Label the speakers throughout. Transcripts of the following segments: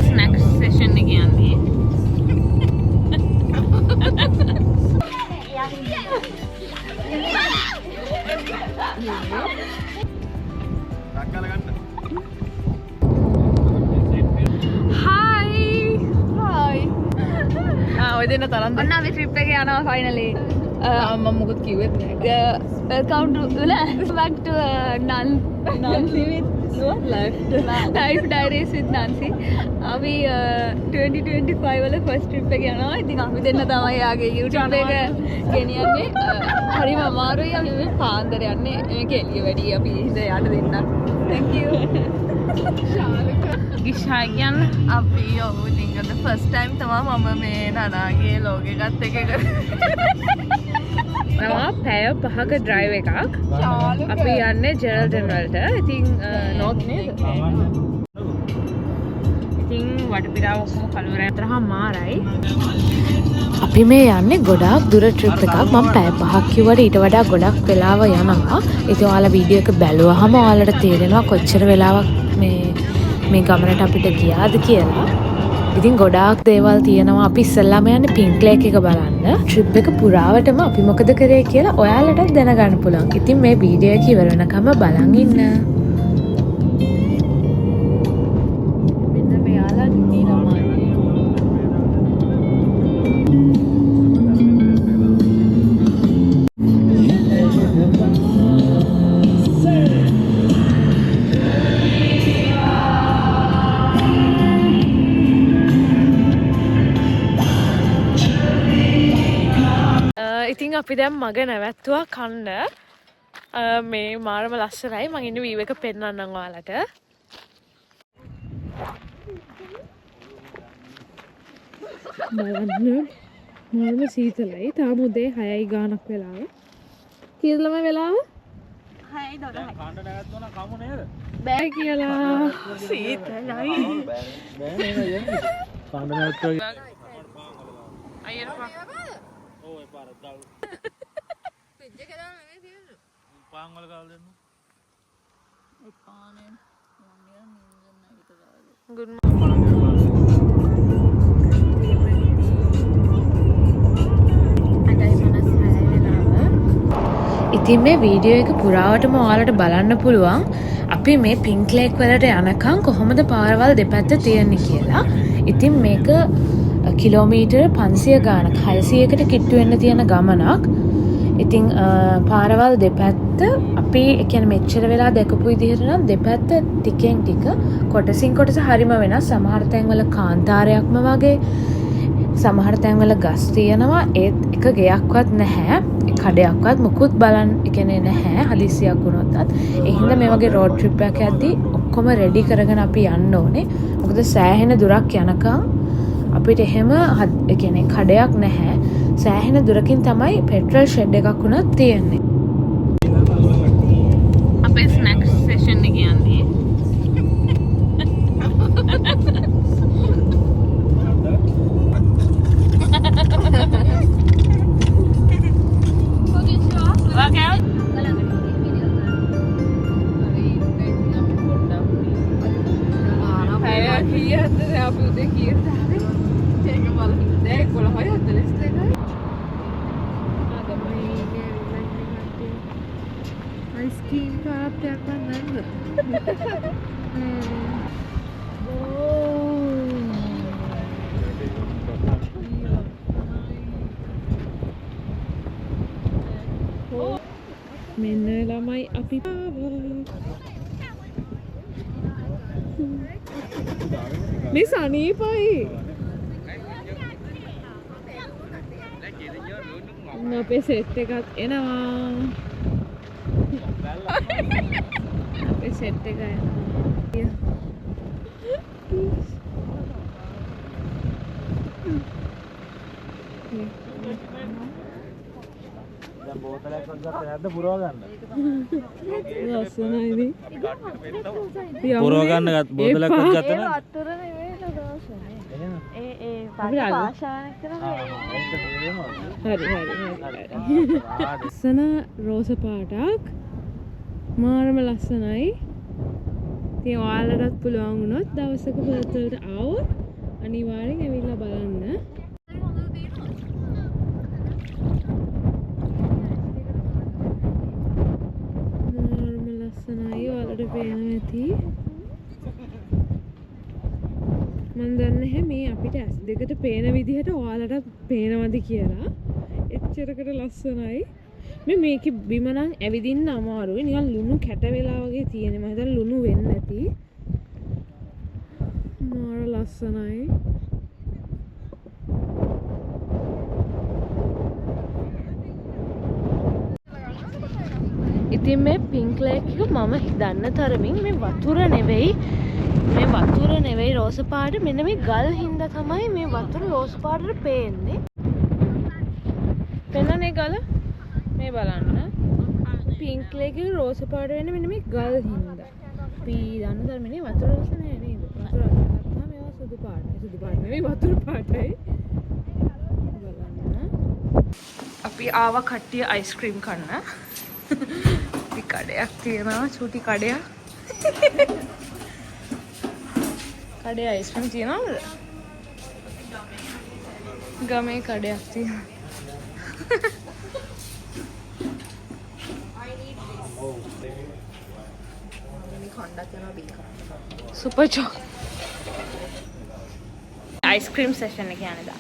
Speaker 1: Snacks session එක යන්නේ. ඔය දෙන්න තරම් ඔන්න අපි ට්‍රිප් එක යනවා ෆයිනලි. මම මොකද කිව්වෙත් නෑ. welcome to back to Nancy with life diaries with Nancy. අපි 2025 වල first trip එක යනවා. ඉතින් අපි දෙන්න තමයි යාගේ YouTube එක ගෙනියන්නේ. හරිම අමාරුයි. අපි මේ පාන්දර යන්නේ. මේක එළිය වැඩි අපි ඉඳ යට දෙන්න. Thank you. ගිෂායන් අපි ඔහු ඉතින් ෆස්ට් ටයිම් තමයි මම මේ නනාගේ ලෝග එකත් එක කරනවා. පැය 5ක ඩ්‍රයිව් එකක්. අපි යන්නේ ජෙරල්ටන් වලට. ඉතින් නෝත් නේද? ඉතින් වටපිටාව ඔක්කොම කළුවර අතරහම මාරයි.
Speaker 2: අපි මේ යන්නේ ගොඩාක් දුර ට්‍රිප් එකක්. මම පැය 5ක් කිව්වට ඊට වඩා ගොඩක් වෙලාව යනවා. ඉතින් ඔයාලා වීඩියෝ එක බැලුවාම ඔයාලට තේරෙනවා කොච්චර වෙලාවක් මේ ගමනට අපිට ගියාද කියලා. ඉතින් ගොඩාක් දේවල් තියෙනවා. අපි ඉස්සෙල්ලාම යන්නේ පින්ක් ලේක් එක බලන්න. ට්‍රිප් එක පුරාවටම අපි මොකද කරේ කියලා ඔයාලට දැනගන්න පුළුවන්. ඉතින් මේ වීඩියෝ එක ඉවර වෙනකම් බලන් ඉන්න. මෙන්න මෙයාලා දිනනවා.
Speaker 1: ඉතින් අපි දැන් මග නැවැත්තුවා කන්න. මේ මාරම ලස්සනයි. මම ඉන්නේ වීව් එක පෙන්නන්නම් ඔයාලට. බලන්න මාරම සීතලයි. තාම උදේ 6යි ගානක් වෙලාව. කීයද ළමයි වෙලාව? 6යි 12යි. කන්න නැවැත්තුවා නම් කමු නේද? බෑ කියලා. සීතලයි. බෑ නේද යන්නේ. කන්න නැවැත්තුවා. අයියෝ පාන් වල ගාලා දෙන්න. ඒ පානේ good morning.
Speaker 2: ඉතින් මේ වීඩියෝ එක පුරාවටම ඔයාලට බලන්න පුළුවන් අපි මේ පින්ක් ලේක් වලට යනකම් කොහොමද පාරවල් දෙපැත්ත තියෙන්නේ කියලා. ඉතින් මේක කිලෝමීටර් 500 ගානක් 600කට කිට්ටු වෙන්න තියෙන ගමනක්. ඉතින් පාරවල් දෙපැත්ත අපි කියන්නේ මෙච්චර වෙලා දැකපු විදිහට නම් දෙපැත්ත ටිකෙන් ටික කොටසින් කොටස හරිම වෙනස්. සමහර තැන්වල කාන්තාරයක්ම වගේ, සමහර තැන්වල ගස් තියෙනවා. ඒත් එක ගෙයක්වත් නැහැ, කඩයක්වත් මුකුත් බලන්න කියන්නේ නැහැ හදිසියක් වුණොත්ත්. ඒ හින්දා මේ වගේ රෝඩ් ට්‍රිප් එකක් යද්දී ඔක්කොම රෙඩි කරගෙන අපි යන්න ඕනේ. මොකද සෑහෙන දුරක් යනකම් අපිට එහෙම කියන්නේ කඩයක් නැහැ. සෑහෙන දුරකින් තමයි පෙට්‍රල් ෂෙඩ් එකක් උනත් තියෙන්නේ.
Speaker 1: අපේ ස්නැක්ස් සෙෂන් එක යන්නේ. Ice-cream karatyak kan nanda. මෙන්න ළමයි අපි මේ සනීපයි. අපේ සෙට් එකත් එනවා. අපේ සෙට් එක එනවා.
Speaker 3: දැන් බෝතලයක් ගත්තේ නැද්ද පුරව ගන්න?
Speaker 1: ලස්සනයිනේ.
Speaker 3: පුරව ගන්න බෝතලයක් ගත්තේ නැද්ද?
Speaker 1: අතර නෙවෙයි නේද?
Speaker 3: එහෙම.
Speaker 1: ඒ
Speaker 2: අපි අල්ල.
Speaker 1: පාෂාණක් කරනවා.
Speaker 2: හරි. ලස්සන රෝස පාටක් මාරම ලස්සනයි. ඉතින් ඔයාලටත් පුළුවන් වුණොත් දවසක පර්ත් වලට ආවොත් අනිවාර්යෙන් ඇවිල්ලා බලන්න. මාරම ලස්සනයි. ඔයාලට පේනවා ඇති. මම දන්නේ නැහැ මේ අපිට ඇස් දෙකට පේන විදිහට ඔයාලට පේනවද කියලා. එච්චරකට ලස්සනයි. මේකේ බිම නම් ඇවිදින්න අමාරුයි. නිකන් ලුණු කැට වෙලා වගේ තියෙනවා. මම හිතන්නේ ලුණු වෙන්නේ නැති. මාර ලස්සනයි. ඉතින් මේ පින්ක් ලේක් එක මම දන්න තරමින් මේ වතුර නෙවෙයි රෝස පාට. මෙන්න මේ ගල් හින්දා තමයි මේ වතුර රෝස පාටට පේන්නේ. පෙන්නනේ ගල මේ බලන්න. පින්ක් ලේක් එක රෝස පාට වෙන්නේ මෙන්න මේ ගල් හින්දා. අපි දන්න තරමින් වතුර රෝස නෑ නේද? වතුර අල්ලගත්තාම මේවා සුදු පාටයි. සුදු පාට නෙවෙයි වතුර පාටයි. බලන්න. අපි ආවා කට්ටිය අයිස්ක්‍රීම් කන්න. අපි කඩයක් තියෙනවා චූටි කඩයක්. කඩේ අයිස්ක්‍රීම් තියනවද? ගමේ කඩයක් තියෙනවා. සුපර් චොක් අයිස්ක්‍රීම් සෙෂන් එක යන්නේ දා.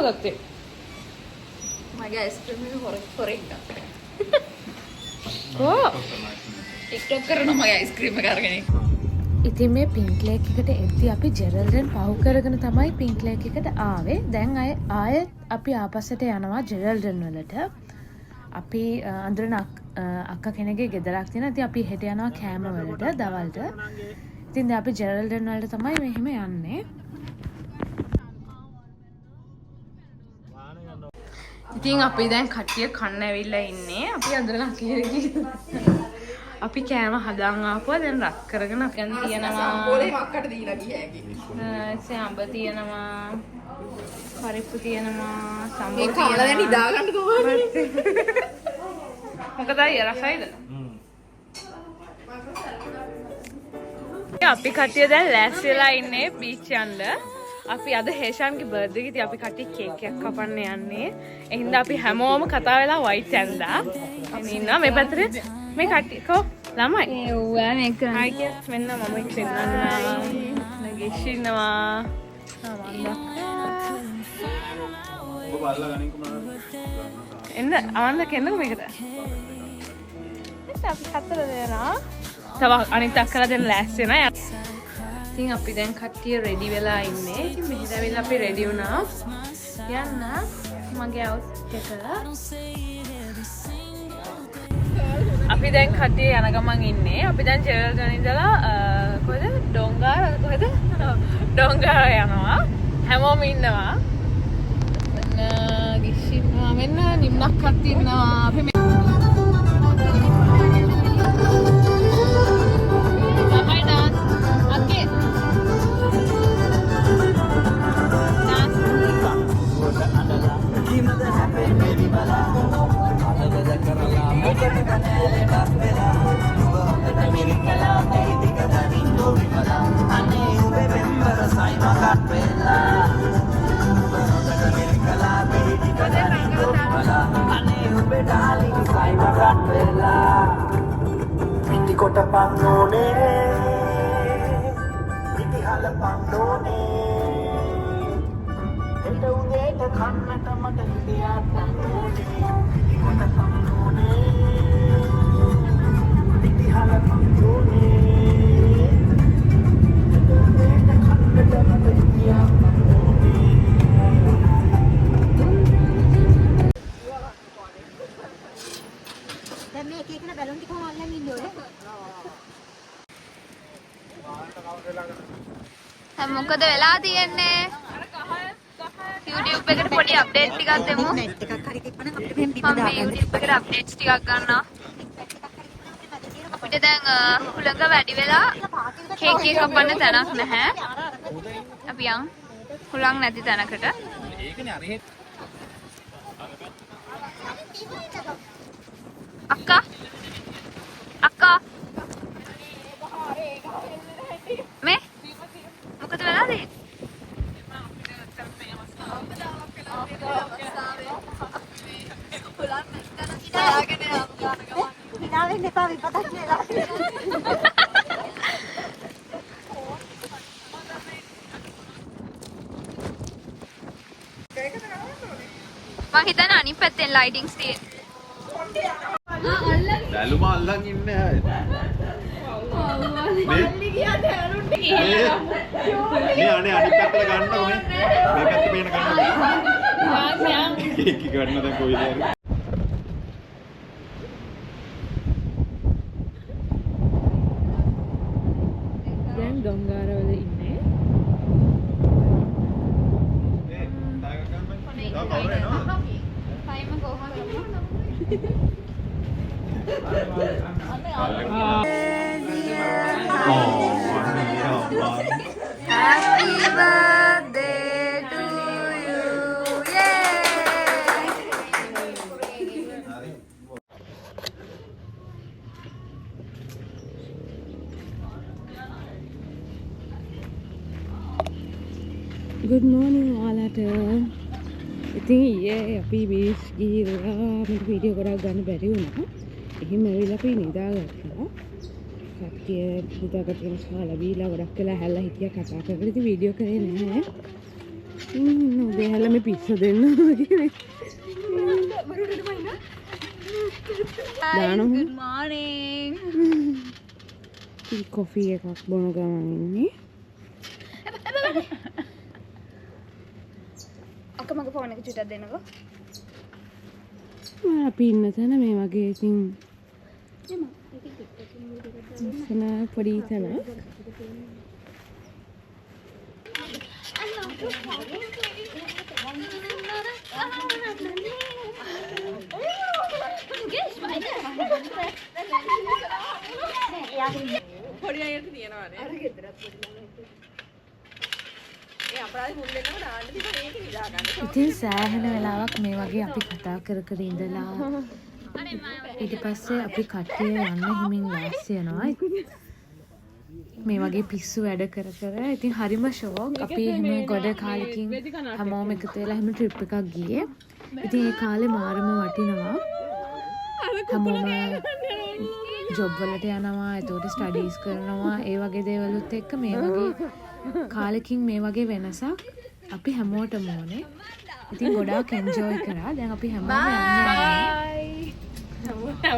Speaker 2: ගත්තේ
Speaker 1: මගේ අයිස්ක්‍රීම් එක හොරෙක් ගත්තා.
Speaker 2: ඕ
Speaker 1: ටික්ටොක් කරනවා මගේ අයිස්ක්‍රීම් එක අරගෙන.
Speaker 2: ඉතින් මේ පින්ක් ලේක් එකට එද්දි අපි ජෙරල්ඩන් පහු කරගෙන තමයි පින්ක් ලේක් එකට ආවේ. දැන් ආයෙත් අපි ආපස්සට යනවා ජෙරල්ඩන් වලට. අපි අඳුරන අක්කා කෙනෙක්ගේ ගෙදරක් තියෙනවා. ඉතින් අපි හෙට යනවා කෑම වලට දවල්ට. ඉතින් දැන් අපි ජෙරල්ඩන් වලට තමයි මෙහෙම යන්නේ. ඉතින් අපි දැන් කට්ටිය කන්න ඇවිල්ලා ඉන්නේ. අපි අඳුරන අපි කෑම හදාන් ආපුවා. දැන් රත් කරගෙන අපෙන් තියෙනවා සම්බෝලේ මක්කට දීලා ගියාගේ. සම්බ තියෙනවා. පරිප්පු තියෙනවා. සම්බෝ මේ කාලා දැන් ඉදා ගන්න කොහොමද? මොකද අය රසයිද? අපි කට්ටිය දැන් ලෑස්ති වෙලා ඉන්නේ බීච් යන්න. අපි අද හේෂාන්ගේ බර්ත්ඩේ එක ඉතින් අපි කට්ටිය කේක් එකක් කපන්න යන්නේ. ඒ හින්දා අපි හැමෝම කතා වෙලා වයිට් ඇඳලා. ඉතින් ඉන්නවා මේ පැත්තේ මේ කට්ටිය කො ළමයි.
Speaker 1: ඒ ඌවා මේක කරන්නේ.
Speaker 2: හයි කිය මෙන්න මම ඉන්නවා. නගිෂ් ඉන්නවා.
Speaker 3: ඔබ අල්ලා ගනින් කොහමද?
Speaker 2: එන්න අවන්න කෙන්නක මේකට. අපි හතර දෙනා. තව අනිත් අක්කලා දැන් ලෑස්ති වෙනවා. ඉතින් අපි දැන් කට්ටිය රෙඩි වෙලා ඉන්නේ. ඉතින් මෙහෙට ඇවිල්ලා අපි රෙඩි වුණා. යන්න මගේ අවුට් එක. අපි දැන් කට්ටිය යන ගමන් ඉන්නේ. අපි දැන් ජෙරල්ඩන් ඉඳලා කොහෙද? ඩොංගාර කොහෙද? ඩොංගාර යනවා. හැමෝම ඉන්නවා. මෙන්න ගිෂ්ින්නවා. මෙන්න නිම්නක් කට්ටිය ඉන්නවා. අපි
Speaker 4: කොට පන්නෝනේ පිටිහල පන්නෝනේ හෙට උදේට කන්නට මට හිතයක් පන්නෝනේ කොට පන්නෝනේ පිටිහල පන්නෝනේ හෙට උදේට කන්නට මට හිතයක් පන්නෝනේ.
Speaker 5: දැන් මේ එක එකන බැලුම් ටික අල්ලන් ඉන්න ඕනේ.
Speaker 1: මොකද වෙලා තියෙන්නේ? YouTube එකට පොඩි අප්ඩේට් ටිකක් දෙමු.
Speaker 5: නෙට් එකක් හරි තිබ්බනම් අපිට
Speaker 1: මම මේ YouTube එකට අප්ඩේට්ස් ටිකක් ගන්නවා. අපිට දැන් හුලඟ වැඩි වෙලා කේක් එක කපන්න තැනක් නැහැ. අපි යන් හුලං නැති තැනකට. අක්කා මේ මොකද වෙලාද?
Speaker 5: හිනාවෙන්න එපා විපතක් කියලා.
Speaker 1: මං හිතන්නේ අනිත් පැත්තෙන් ලයිටින්ග්ස් තියෙන.
Speaker 3: බැලුම අල්ලන් ඉන්නේ ආයේ. මල්ලි ගියාද ඇරුන්ට ගියා. මේ අනේ අනිත් පැත්තට ගන්නකො මේ. මේ පැත්ත පේන ගන්න. ඒක ගන්න දැන් කොයිද හරි.
Speaker 2: දැන් ගංගාරවල ඉන්නේ.
Speaker 1: Happy birthday to you. Yay!
Speaker 2: Good morning ඔයාලට. ඉතින් ඊයේ අපි බීච් ගිහිල්ලා මට වීඩියෝ ගොඩක් ගන්න බැරි වුණා. එහෙම ඇවිල්ලා අපි නිදාගත්තා. කට්ටිය නිදාගත්තම කාලා බීලා ගොඩක් වෙලා හැල්ලා හිටියා කතා කරලා. ඉතින් වීඩියෝ කරේ නැහැ. ඔබේ හැල්ලා මේ පිස්ස දෙන්න වගේ.
Speaker 1: Good morning.
Speaker 2: කොෆි එකක් බොන ගමන් ඉන්නේ.
Speaker 1: අක්ක මගේ ෆෝන් එක චුට්ටක් දෙන්නකෝ.
Speaker 2: අපි ඉන්න තැන මේ වගේ ඉතින් ඉස්සන පොඩි තැනක්.
Speaker 5: පොඩි අයියට තියනවානේ. අර ගෙදරත් පොඩි ළමයි. ඒ අපරාධ මුල් වෙනව දාන්න තිබ්බ මේක නිදා ගන්න.
Speaker 2: ඉතින් සෑහෙන වෙලාවක් මේ වගේ අපි කතා කර කර ඉඳලා ඊට පස්සේ අපි කට්ටිය යන්න හිමින් ලෑස්ති වෙනවා. මේ වගේ පිස්සු වැඩ කර කර ඉතින් හරිම ෂෝක්. අපි එහෙම ගොඩ කාලෙකින් හැමෝම එකතු වෙලා එහෙම ට්‍රිප් එකක් ගියේ. ඉතින් ඒ කාලේ මාරම වටිනවා. හැමෝම ජොබ් වලට යනවා, ඒතකොට ස්ටඩීස් කරනවා, ඒ වගේ දේවලුත් එක්ක මේ වගේ කාලෙකින් මේ වගේ වෙනසක් අපි හැමෝටම ඕනේ. ඉතින් ගොඩාක් එන්ජොයි කරා. දැන් අපි හැමෝම යන්නේ.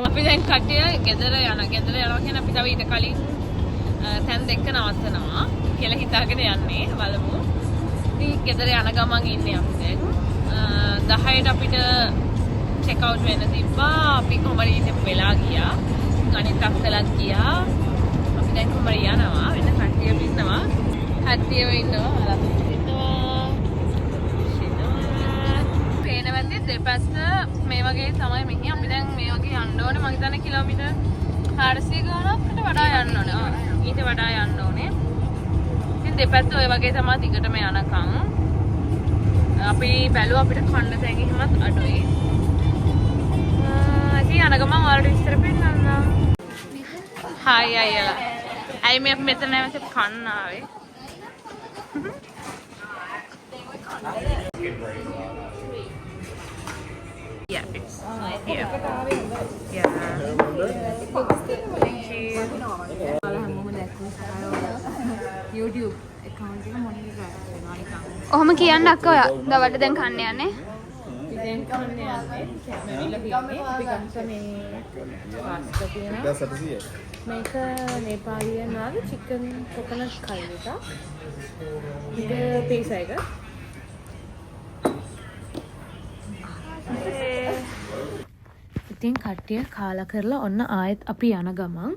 Speaker 6: අපි දැන් කට්ටිය ගෙදර යනවා කියන අපි තව ඊට කලින් තැන් දෙක නවත්තනවා කියලා හිතාගෙන යන්නේ. බලමු. ඉතින් ගෙදර යන ගමන් ඉන්නේ අපි දැන් 10ට අපිට චෙක් අවුට් වෙන්න තිබ්බා. අපි කොහමද ඉතින් වෙලා ගියා. ගණිත අක්කලත් ගියා. අපි දැන් කොහමද යනවා. වෙන කට්ටිය ඉන්නවා. කට්ටියව ඉන්නවා. පේනවැද්දේ දෙපැත්ත මේ වගේ තමයි මෙහි. අපි දැන් මේ වගේ යන්න ඕනේ. මම හිතන්නේ කිලෝමීටර් 400 ගානකට වඩා යන්න ඕනේ. ඊට වඩා යන්න ඕනේ. ඉතින් දෙපැත්ත ඔය වගේ තමයි දිගටම යනකම්. අපි බැලුවා අපිට කන්න තැන් එහෙමත් අඩුයි. ඉතින් යන ගමන් ඔයාලට විස්තර පෙන්නන්නම්. හායි අයියලා. ඇයි මේ මෙතන නැවත කන්න ආවේ? Yeah, it's here. Yeah. Thank you.
Speaker 2: YouTube account එක මොනිටර් කරනවා නිකන්.
Speaker 1: ඔහොම කියන්න අක්ක ඔයා. දවල්ට දැන් කන්න යන්නේ.
Speaker 2: දැන් කන්න යන්නේ මැවිලා තියෙන්නේ. අපි ගන්න මේ පාස්තා තියෙනවා.
Speaker 3: 700.
Speaker 2: මේක නේපාලියන් ආවේ චිකන් කොකනට් කයි එක. මේක පීසා එක. ඉතින් කට්ටිය කාලා කරලා ඔන්න ආයෙත් අපි යන ගමන්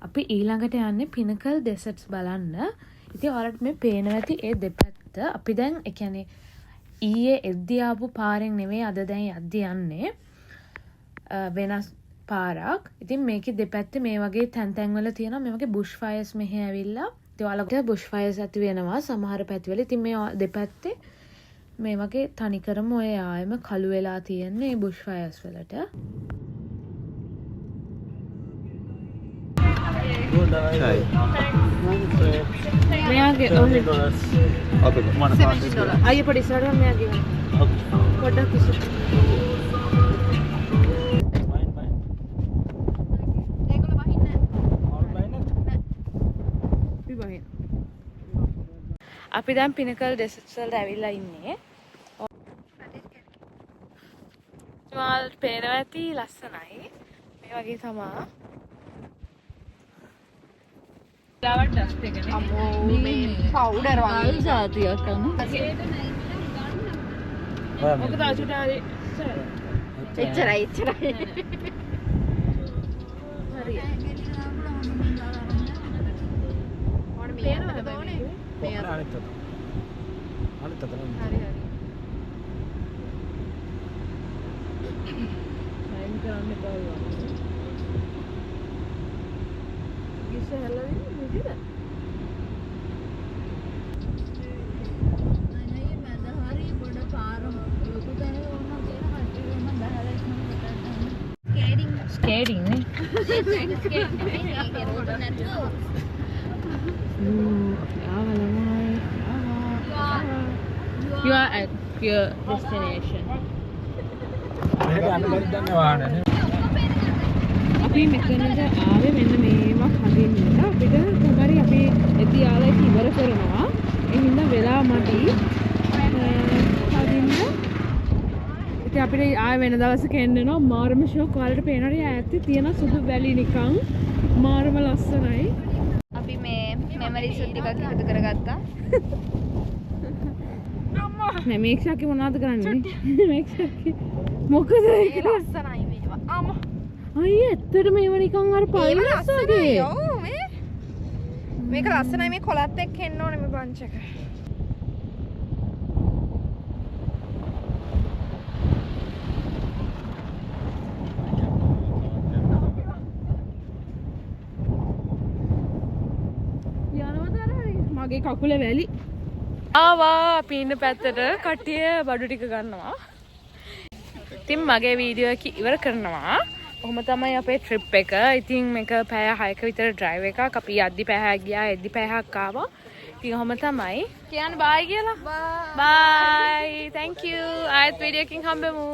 Speaker 2: අපි ඊළඟට යන්නේ පිනකල් ඩෙසර්ට්ස් බලන්න. ඉතින් ඔයාලට මේ පේනවා ඇති ඒ දෙපැත්ත අපි දැන් ඒ කියන්නේ ඊයේ එද්දි ආපු පාරෙන් නෙවෙයි අද දැන් යද්දි යන්නේ වෙනස් පාරක්. ඉතින් මේකේ දෙපැත්තේ මේ වගේ තැන් තැන් වල තියෙනවා මේ වගේ බුෂ් ෆයර්ස් මෙහෙ ඇවිල්ලා. ඒ ඔයාලට බුෂ් ෆයර්ස් ඇති වෙනවා සමහර පැතිවල. ඉතින් මේ දෙපැත්තේ මේ වගේ තනිකරම ඔය ආයෙම කළු වෙලා තියෙන්නේ බුෂ් ෆයර්ස් වලට. මෙයාගේ
Speaker 3: අපේ
Speaker 5: $70.
Speaker 2: අයිය පොඩි ඉස්සරහට මෙයාගේ පොඩ්ඩක් ඉස්සරහට. අපි දැන් පිනකල් ඩෙසර්ට්ස් වලට ඇවිල්ලා ඉන්නේ. ඔයාලට පේනවා ඇති ලස්සනයි. මේ වගේ තමයි.
Speaker 6: ලාවට ඩස්ට් එකනේ.
Speaker 5: අම්මෝ මේ පවුඩර් වගේ
Speaker 1: සාතියක් කරන
Speaker 6: ඔක තාචුට ආවේ
Speaker 5: එච්චරයි
Speaker 2: ස්කේටිං නේ.
Speaker 6: You are at your destination.
Speaker 2: අපි මෙතනට ආවේ මෙන්න මේවා හදින්න. අපිට කොහරි අපි එති ආලා ඒක ඉවර කරනවා. ඒ හින්දා වෙලා මදි. හදින්න. ඉතින් අපිට ආය වෙන දවසක එන්නනවා මාරම ෂෝක් වලට පේනවා ඈත්තේ තියෙන සුදු වැලි නිකන් මාරම ලස්සනයි.
Speaker 1: අපි මේ මෙමරිස් ටිකක් එකතු කරගත්තා.
Speaker 2: නෑ මේක්ෂාකි මොනවද කරන්නේ? මේක්ෂාකි මොකද ඒක
Speaker 5: ලස්සනයි මේවා අම්මා
Speaker 2: අයියේ ඇත්තට මේව නිකන් අර පයිලස් වගේ.
Speaker 5: ඔව් මේක ලස්සනයි මේ කොලත් එක්ක එන්න ඕනේ මේ බන්ච් එක
Speaker 2: මගේ කකුල වැලි ආවා අපි ඉන්න පැත්තට කට්ටිය බඩු ටික ගන්නවා. ඉතින් මගේ වීඩියෝ එක ඉවර කරනවා. කොහොම තමයි අපේ ට්‍රිප් එක. ඉතින් මේක පැය 6ක විතර ඩ්‍රයිව් එකක්. අපි යද්දි පැය 6ක් ගියා, එද්දි පැය 6ක් ආවා. ඉතින් කොහොම තමයි. කියන්න බයි කියලා. බයි. Thank you. ආයෙත් වීඩියෝ එකකින් හම්බෙමු.